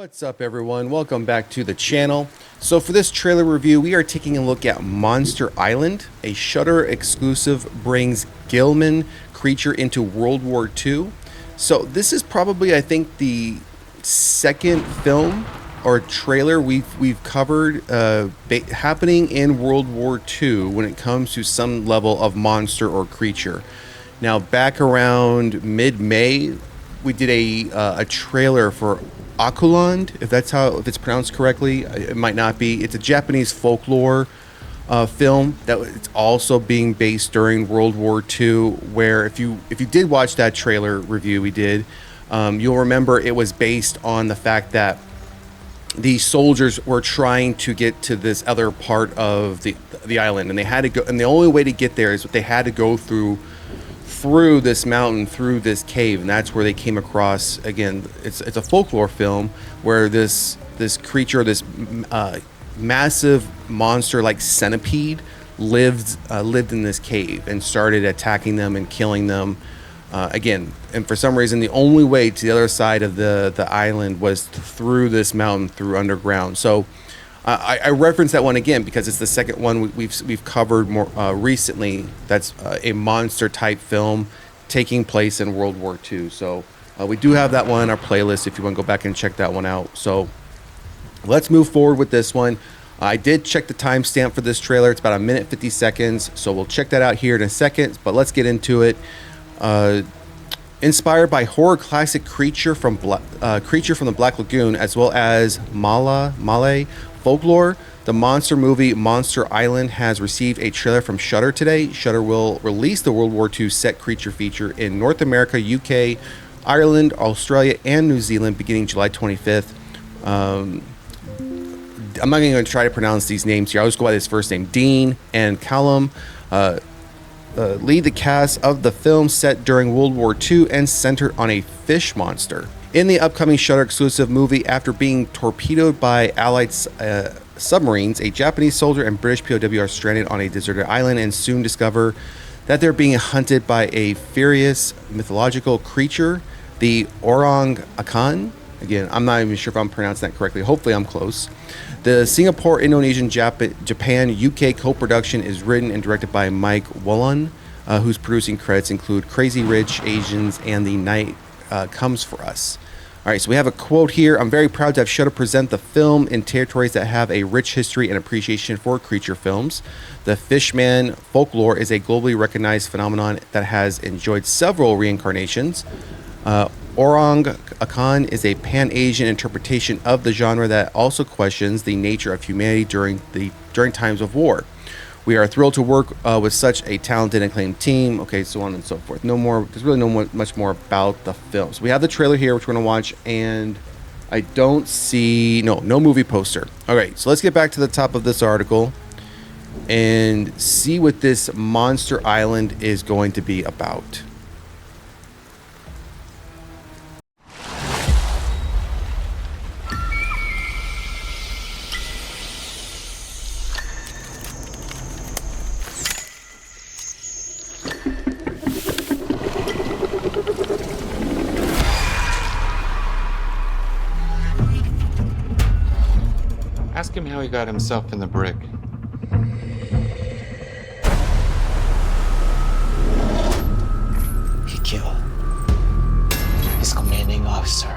What's up, everyone? Welcome back to the channel. So for this trailer review, we are taking a look at Monster Island. A Shudder exclusive brings Gilman creature into World War II. So this is probably, I think, the second film or trailer we've covered happening in World War II when it comes to some level of monster or creature. Now, back around mid-May, we did a trailer for Akuland, if it's pronounced correctly. It might not be. It's a Japanese folklore film that it's also being based during World War II. Where if you did watch that trailer review we did, you'll remember it was based on the fact that the soldiers were trying to get to this other part of the island, and they had to go. And the only way to get there is they had to go through this mountain, through this cave, and that's where they came across, again, it's a folklore film where this creature, this massive monster like centipede lived in this cave and started attacking them and killing them again. And for some reason the only way to the other side of the island was through this mountain, through underground. So I reference that one again because it's the second one we've covered more recently. That's a monster type film taking place in World War II. So we do have that one in our playlist if you want to go back and check that one out. So let's move forward with this one. I did check the timestamp for this trailer. It's about 1 minute 50 seconds. So we'll check that out here in a second. But let's get into it. Inspired by horror classic Creature from the Black Lagoon, as well as Malay Folklore, the monster movie Monster Island has received a trailer from Shudder today. Shudder will release the World War II set creature feature in North America, UK, Ireland, Australia, and New Zealand beginning July 25th. I'm not even going to try to pronounce these names here. I'll just go by his first name. Dean and Callum lead the cast of the film set during World War II and centered on a fish monster. In the upcoming Shudder exclusive movie, after being torpedoed by Allied submarines, a Japanese soldier and British POW are stranded on a deserted island and soon discover that they're being hunted by a furious mythological creature, the Orang Akan. Again, I'm not even sure if I'm pronouncing that correctly. Hopefully I'm close. The Singapore, Indonesian, Japan, UK co-production is written and directed by Mike Wallon, whose producing credits include Crazy Rich Asians and The Night Comes For Us. All right, so we have a quote here. I'm very proud to have Shudder present the film in territories that have a rich history and appreciation for creature films. The Fishman folklore is a globally recognized phenomenon that has enjoyed several reincarnations. Orang Akan is a pan-Asian interpretation of the genre that also questions the nature of humanity during times of war. We are thrilled to work with such a talented and acclaimed team. Okay, so on and so forth. There's really much more about the film. So we have the trailer here, which we're going to watch, and I don't see no movie poster. All right, so let's get back to the top of this article and see what this Monster Island is going to be about. Ask him how he got himself in the brig. He killed his commanding officer.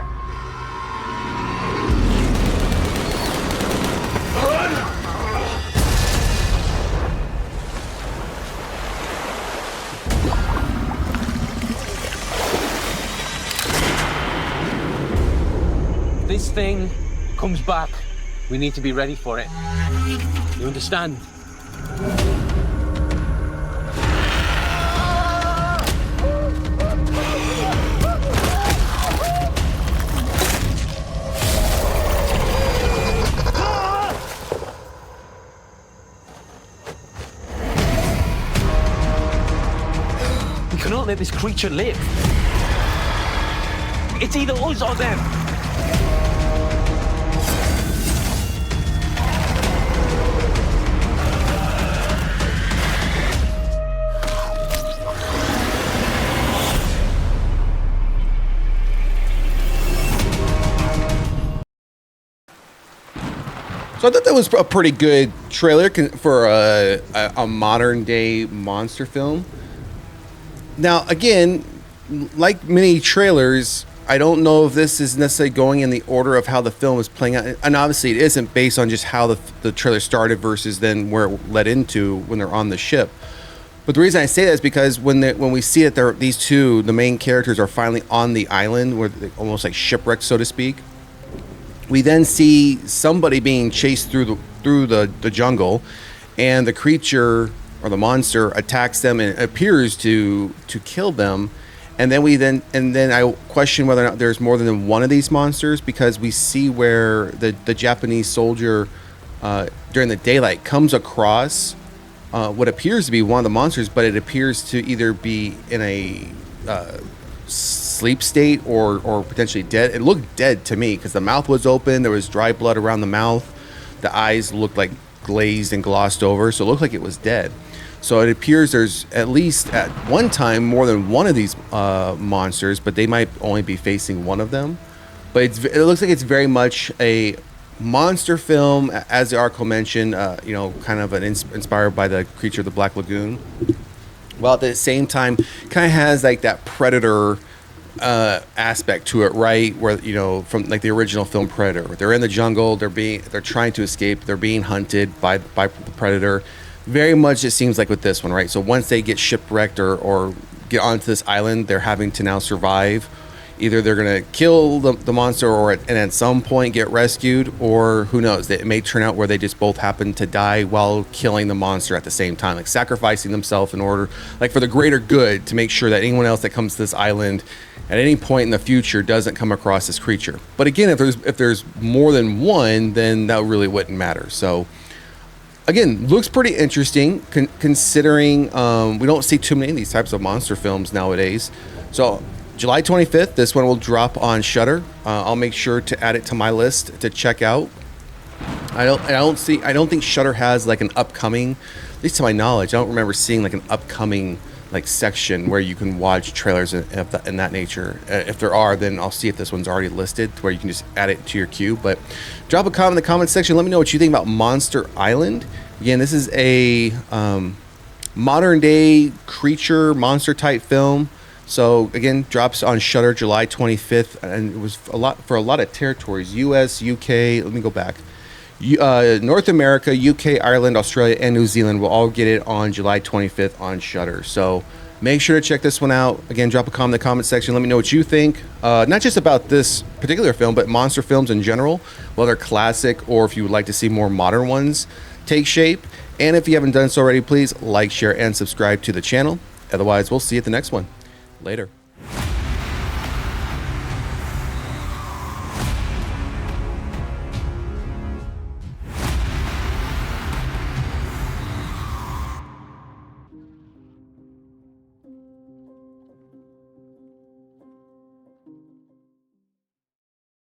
This thing comes back. We need to be ready for it. You understand? We cannot let this creature live. It's either us or them. So I thought that was a pretty good trailer for a modern day monster film. Now, again, like many trailers, I don't know if this is necessarily going in the order of how the film is playing out. And obviously it isn't based on just how the trailer started versus then where it led into when they're on the ship. But the reason I say that is because when we see that these two, the main characters, are finally on the island, where they're almost like shipwrecked, so to speak, we then see somebody being chased through the jungle, and the creature or the monster attacks them and appears to kill them. And then I question whether or not there's more than one of these monsters, because we see where the Japanese soldier during the daylight comes across what appears to be one of the monsters, but it appears to either be in a sleep state or potentially dead. It looked dead to me because the mouth was open, there was dry blood around the mouth, the eyes looked like glazed and glossed over, so it looked like it was dead. So it appears there's at least at one time more than one of these monsters, but they might only be facing one of them. But it looks like it's very much a monster film, as the article mentioned, kind of inspired by the creature of the Black Lagoon. While at the same time, kind of has like that Predator aspect to it, right? Where, from like the original film Predator, they're in the jungle, they're trying to escape, they're being hunted by the Predator. Very much it seems like with this one, right? So once they get shipwrecked or get onto this island, they're having to now survive. Either they're going to kill the monster and at some point get rescued, or who knows, it may turn out where they just both happen to die while killing the monster at the same time, like sacrificing themselves in order, like for the greater good, to make sure that anyone else that comes to this island at any point in the future doesn't come across this creature. But again, if there's more than one, then that really wouldn't matter. So again, looks pretty interesting considering we don't see too many of these types of monster films nowadays. So July 25th, this one will drop on Shudder. I'll make sure to add it to my list to check out. I don't think Shudder has like an upcoming, at least to my knowledge, I don't remember seeing like an upcoming like section where you can watch trailers in that nature. If there are, then I'll see if this one's already listed to where you can just add it to your queue. But drop a comment in the comment section. Let me know what you think about Monster Island. Again, this is a modern day creature monster type film. So again, drops on Shudder July 25th, and it was for a lot of territories: US, UK. Let me go back. North America, UK, Ireland, Australia, and New Zealand will all get it on July 25th on Shudder. So make sure to check this one out. Again, drop a comment in the comment section. Let me know what you think, not just about this particular film, but monster films in general, whether classic or if you would like to see more modern ones take shape. And if you haven't done so already, please like, share, and subscribe to the channel. Otherwise, we'll see you at the next one. Later.